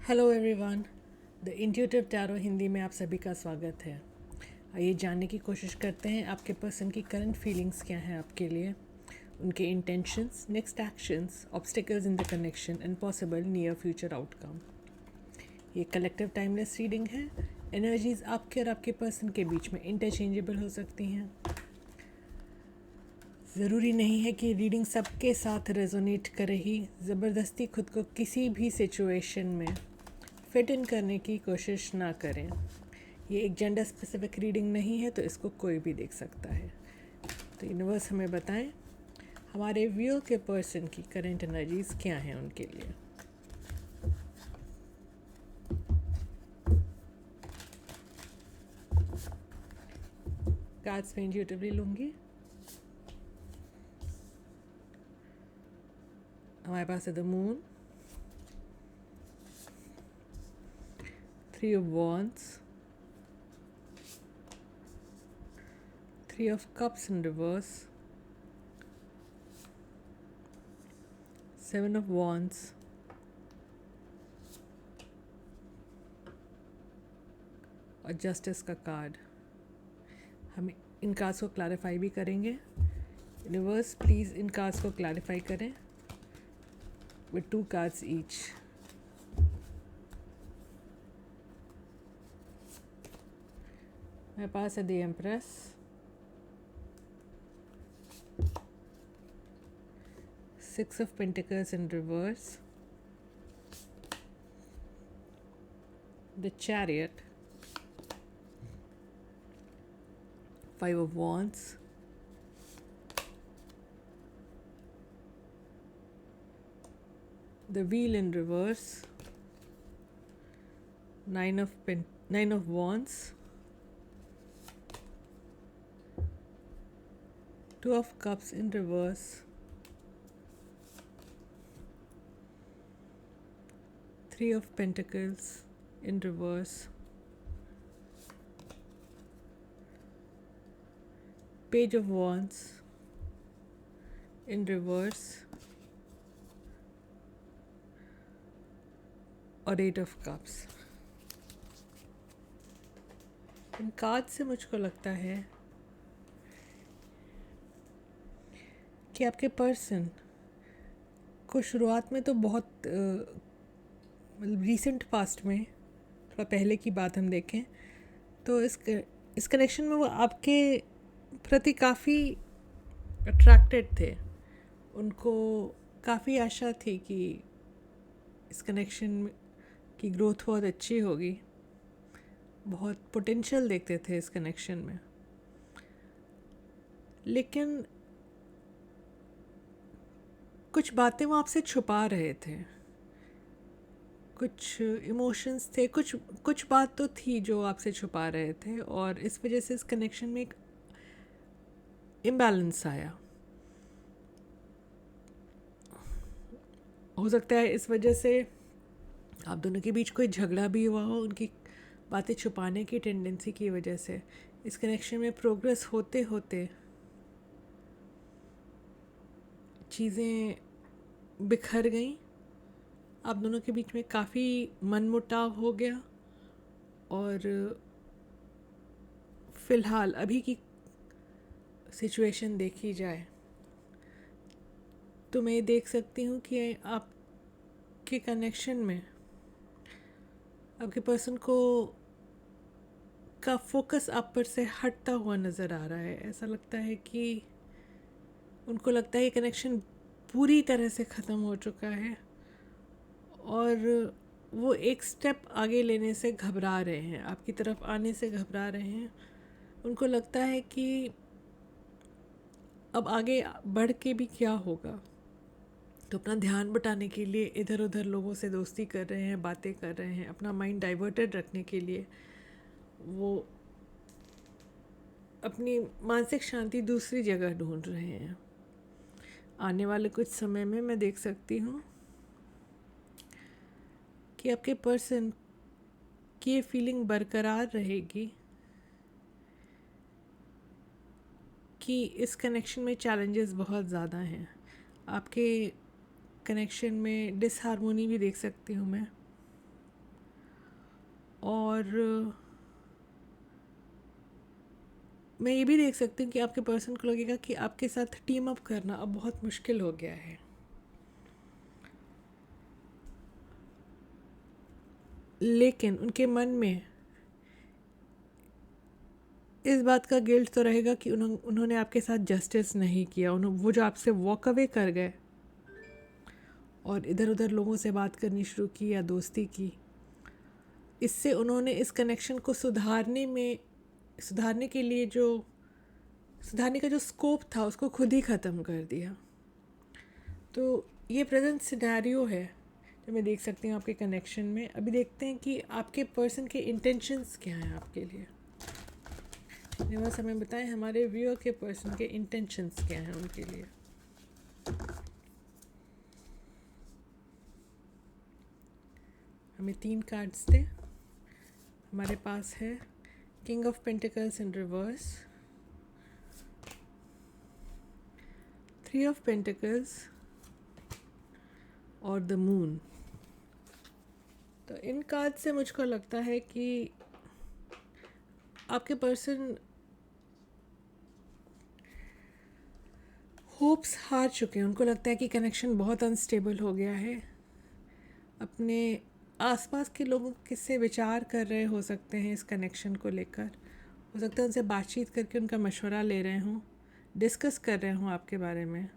Hello everyone. The intuitive tarot Hindi में आप सभी का स्वागत है। आइए जानने की कोशिश करते हैं आपके पर्सन की करंट फीलिंग्स क्या हैं आपके लिए, उनके intentions, next actions, obstacles in the connection and possible near future outcome. ये कलेक्टिव टाइमलेस रीडिंग है। एनर्जीज आपके और आपके पर्सन के बीच में इंटरचेंजेबल हो सकती हैं। ज़रूरी नहीं है कि रीडिंग सबके साथ रेजोनेट करे ही। ज़बरदस्ती खुद को किसी भी सिचुएशन में फिट इन करने की कोशिश ना करें। ये एक जेंडर स्पेसिफिक रीडिंग नहीं है, तो इसको कोई भी देख सकता है। तो यूनिवर्स हमें बताएं हमारे व्यूअर के पर्सन की करंट एनर्जीज क्या हैं उनके लिए। कार्ड्स में इंट्यूटिवली लूँगी। हमारे पास है the moon, 3 of wands, 3 of cups in reverse, 7 of wands, और जस्टिस का कार्ड। हम इन कार्ड्स को क्लैरिफाई भी करेंगे। यूनिवर्स प्लीज़ इन कार्ड्स को क्लैरिफाई करें with 2 cards each. मेरे पास है the empress, Six of Pentacles in reverse, the Chariot, 5 of Wands, the Wheel in reverse, Nine of Wands, 2 of Cups in reverse, 3 of Pentacles in reverse, Page of Wands in reverse, और 8 of Cups। In card से मुझको लगता है कि आपके person को शुरुआत में तो बहुत मतलब रीसेंट पास्ट में, थोड़ा पहले की बात हम देखें तो इस कनेक्शन में वो आपके प्रति काफ़ी अट्रैक्टेड थे। उनको काफ़ी आशा थी कि इस कनेक्शन की ग्रोथ बहुत अच्छी होगी। बहुत पोटेंशियल देखते थे इस कनेक्शन में, लेकिन कुछ बातें वो आपसे छुपा रहे थे। कुछ इमोशंस थे, कुछ बात तो थी जो आपसे छुपा रहे थे, और इस वजह से इस कनेक्शन में एक इम्बैलेंस आया। हो सकता है इस वजह से आप दोनों के बीच कोई झगड़ा भी हुआ हो, उनकी बातें छुपाने की टेंडेंसी की वजह से। इस कनेक्शन में प्रोग्रेस होते होते चीज़ें बिखर गईं। आप दोनों के बीच में काफ़ी मनमुटाव हो गया, और फ़िलहाल अभी की सिचुएशन देखी जाए तो मैं देख सकती हूँ कि आपके कनेक्शन में आपके पर्सन को का फोकस आप पर से हटता हुआ नज़र आ रहा है। ऐसा लगता है कि उनको लगता है ये कनेक्शन पूरी तरह से ख़त्म हो चुका है, और वो एक स्टेप आगे लेने से घबरा रहे हैं, आपकी तरफ आने से घबरा रहे हैं। उनको लगता है कि अब आगे बढ़ के भी क्या होगा, तो अपना ध्यान बटाने के लिए इधर उधर लोगों से दोस्ती कर रहे हैं, बातें कर रहे हैं। अपना माइंड डाइवर्टेड रखने के लिए वो अपनी मानसिक शांति दूसरी जगह ढूंढ रहे हैं। आने वाले कुछ समय में मैं देख सकती हूँ कि आपके पर्सन की ये फीलिंग बरकरार रहेगी कि इस कनेक्शन में चैलेंजेस बहुत ज़्यादा हैं। आपके कनेक्शन में डिसहारमोनी भी देख सकती हूँ मैं। और मैं ये भी देख सकती हूँ कि आपके पर्सन को लगेगा कि आपके साथ टीम अप करना अब बहुत मुश्किल हो गया है, लेकिन उनके मन में इस बात का गिल्ट तो रहेगा कि उन्होंने आपके साथ जस्टिस नहीं किया। वो जो आपसे वॉक अवे कर गए और इधर उधर लोगों से बात करनी शुरू की या दोस्ती की, इससे उन्होंने इस कनेक्शन को सुधारने के लिए सुधारने का जो स्कोप था उसको खुद ही ख़त्म कर दिया। तो ये प्रेजेंट सिनेरियो है जो मैं देख सकती हूँ आपके कनेक्शन में। अभी देखते हैं कि आपके पर्सन के इंटेंशंस क्या हैं आपके लिए। यूनिवर्स हमें बताएं हमारे व्यूअर के पर्सन के इंटेंशंस क्या हैं उनके लिए। हमें 3 कार्ड्स थे। हमारे पास है king of pentacles in reverse, 3 of pentacles और द मून। तो इन कार्ड से मुझको लगता है कि आपके पर्सन होप्स हार चुके हैं। उनको लगता है कि कनेक्शन बहुत अनस्टेबल हो गया है। अपने आसपास के लोगों किससे विचार कर रहे हो सकते हैं इस कनेक्शन को लेकर। हो सकता है उनसे बातचीत करके उनका मशवरा ले रहे हों, डिस्कस कर रहे हों आपके बारे में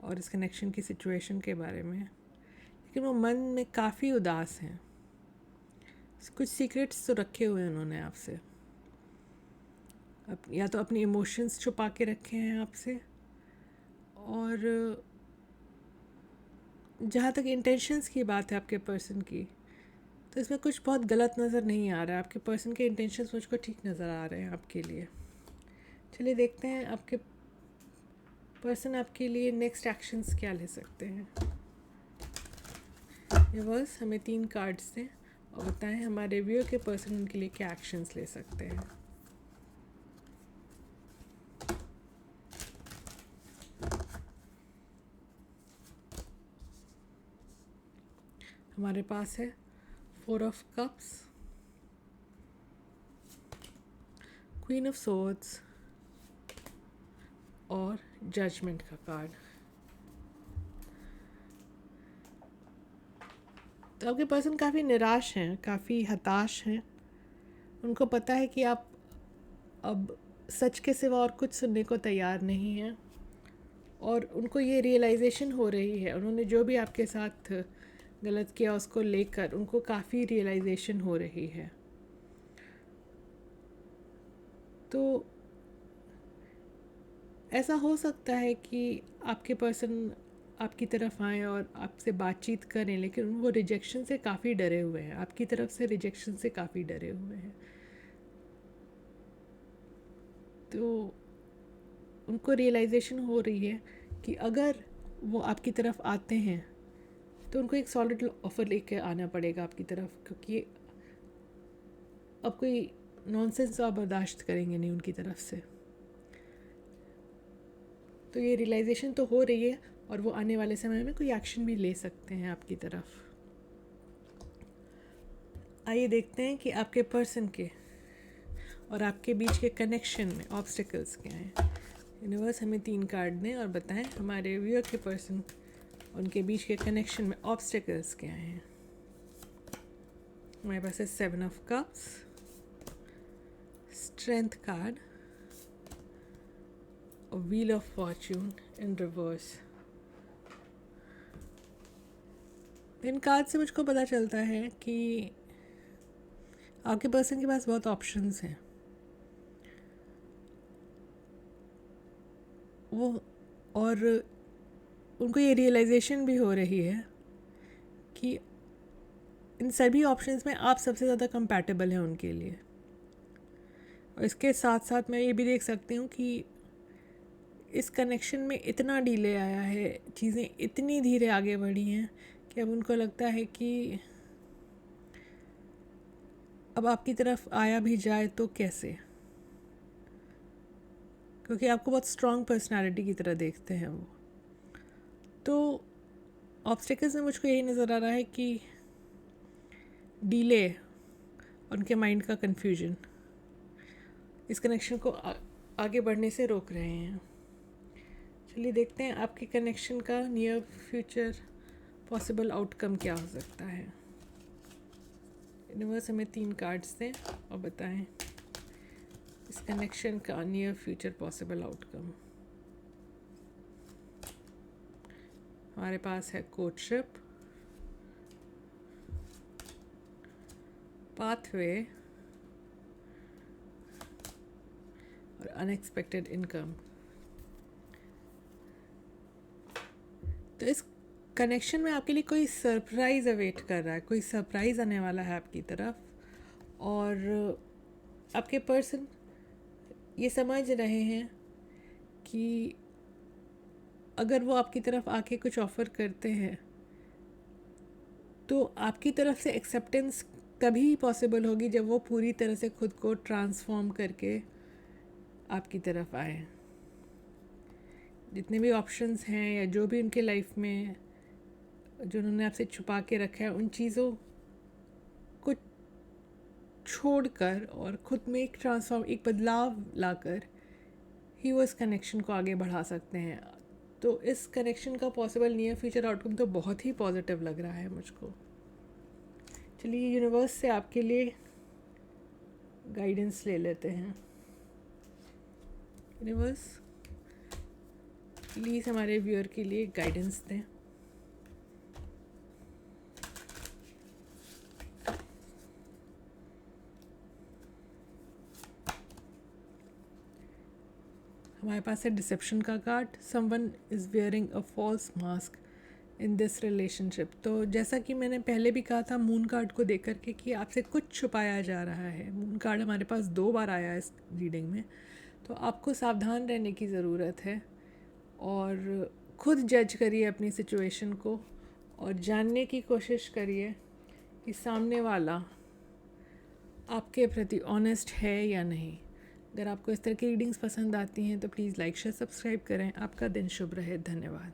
और इस कनेक्शन की सिचुएशन के बारे में, लेकिन वो मन में काफ़ी उदास हैं। कुछ सीक्रेट्स तो रखे हुए हैं उन्होंने आपसे, या तो अपनी इमोशंस छुपा के रखे हैं आपसे, और जहाँ तक इंटेंशंस की बात है आपके पर्सन की, तो इसमें कुछ बहुत गलत नज़र नहीं आ रहा है। आपके पर्सन के इंटेंशंस मुझको ठीक नज़र आ रहे हैं आपके लिए। चलिए देखते हैं आपके पर्सन आपके लिए नेक्स्ट एक्शंस क्या ले सकते हैं। यूनिवर्स हमें 3 कार्ड्स दें और बताएं हमारे व्यूअर के पर्सन उनके लिए क्या एक्शंस ले सकते हैं। हमारे पास है 4 of cups, queen of swords और जजमेंट का कार्ड। तो आपके पर्सन काफ़ी निराश हैं, काफ़ी हताश हैं। उनको पता है कि आप अब सच के सिवा और कुछ सुनने को तैयार नहीं हैं, और उनको ये रियलाइजेशन हो रही है। उन्होंने जो भी आपके साथ गलत किया उसको लेकर उनको काफ़ी रियलाइजेशन हो रही है। तो ऐसा हो सकता है कि आपके पर्सन आपकी तरफ आएँ और आपसे बातचीत करें, लेकिन वो रिजेक्शन से काफ़ी डरे हुए हैं। आपकी तरफ से रिजेक्शन से काफ़ी डरे हुए हैं। तो उनको रियलाइजेशन हो रही है कि अगर वो आपकी तरफ आते हैं तो उनको एक सॉलिड ऑफ़र लेके आना पड़ेगा आपकी तरफ, क्योंकि अब कोई नॉनसेंस आप बर्दाश्त करेंगे नहीं उनकी तरफ से। तो ये रियलाइजेशन तो हो रही है और वो आने वाले समय में कोई एक्शन भी ले सकते हैं आपकी तरफ। आइए देखते हैं कि आपके पर्सन के और आपके बीच के कनेक्शन में ऑब्स्टिकल्स क्या हैं। यूनिवर्स हमें 3 कार्ड दें और बताएं हमारे व्यूअर के पर्सन उनके बीच के कनेक्शन में ऑब्स्टिकल्स क्या हैं। हमारे पास है 7 ऑफ कप्स, स्ट्रेंथ कार्ड और wheel of Fortune in reverse. In card से मुझको पता चलता है कि आपके पर्सन के पास बहुत ऑप्शंस हैं। वो और उनको ये रियलाइजेशन भी हो रही है कि इन सभी ऑप्शंस में आप सबसे ज़्यादा कंपैटिबल हैं उनके लिए। और इसके साथ साथ मैं ये भी देख सकती हूँ कि इस कनेक्शन में इतना डिले आया है, चीज़ें इतनी धीरे आगे बढ़ी हैं कि अब उनको लगता है कि अब आपकी तरफ आया भी जाए तो कैसे, क्योंकि आपको बहुत स्ट्रॉन्ग पर्सनालिटी की तरह देखते हैं वो। तो ऑब्स्टिकल्स में मुझको यही नज़र आ रहा है कि डिले उनके माइंड का कन्फ्यूजन इस कनेक्शन को आगे बढ़ने से रोक रहे हैं। चलिए देखते हैं आपके कनेक्शन का नियर फ्यूचर पॉसिबल आउटकम क्या हो सकता है। यूनिवर्स हमें 3 कार्ड्स दें और बताएं इस कनेक्शन का नियर फ्यूचर पॉसिबल आउटकम। हमारे पास है कोर्टशिप, पाथवे और अनएक्सपेक्टेड इनकम। तो इस कनेक्शन में आपके लिए कोई सरप्राइज़ अवेट कर रहा है, कोई सरप्राइज़ आने वाला है आपकी तरफ। और आपके पर्सन ये समझ रहे हैं कि अगर वो आपकी तरफ आके कुछ ऑफ़र करते हैं तो आपकी तरफ से एक्सेप्टेंस तभी पॉसिबल होगी जब वो पूरी तरह से खुद को ट्रांसफॉर्म करके आपकी तरफ आए। जितने भी ऑप्शंस हैं या जो भी उनके लाइफ में जो उन्होंने आपसे छुपा के रखा है, उन चीज़ों को छोड़कर और खुद में एक बदलाव लाकर ही वो इस कनेक्शन को आगे बढ़ा सकते हैं। तो इस कनेक्शन का पॉसिबल नियर फ्यूचर आउटकम तो बहुत ही पॉजिटिव लग रहा है मुझको। चलिए यूनिवर्स से आपके लिए गाइडेंस ले लेते हैं। यूनिवर्स प्लीज़ हमारे व्यूअर के लिए गाइडेंस दें। हमारे पास है डिसेप्शन का card. Someone is wearing a false mask in this relationship. तो जैसा कि मैंने पहले भी कहा था मून कार्ड को देख कर के कि आपसे कुछ छुपाया जा रहा है। मून कार्ड हमारे पास 2 बार आया इस रीडिंग में, तो आपको सावधान रहने की ज़रूरत है और खुद जज करिए अपनी सिचुएशन को और जानने की कोशिश करिए कि सामने वाला आपके प्रति ऑनेस्ट है या नहीं। अगर आपको इस तरह की रीडिंग्स पसंद आती हैं तो प्लीज़ लाइक शेयर सब्सक्राइब करें। आपका दिन शुभ रहे। धन्यवाद।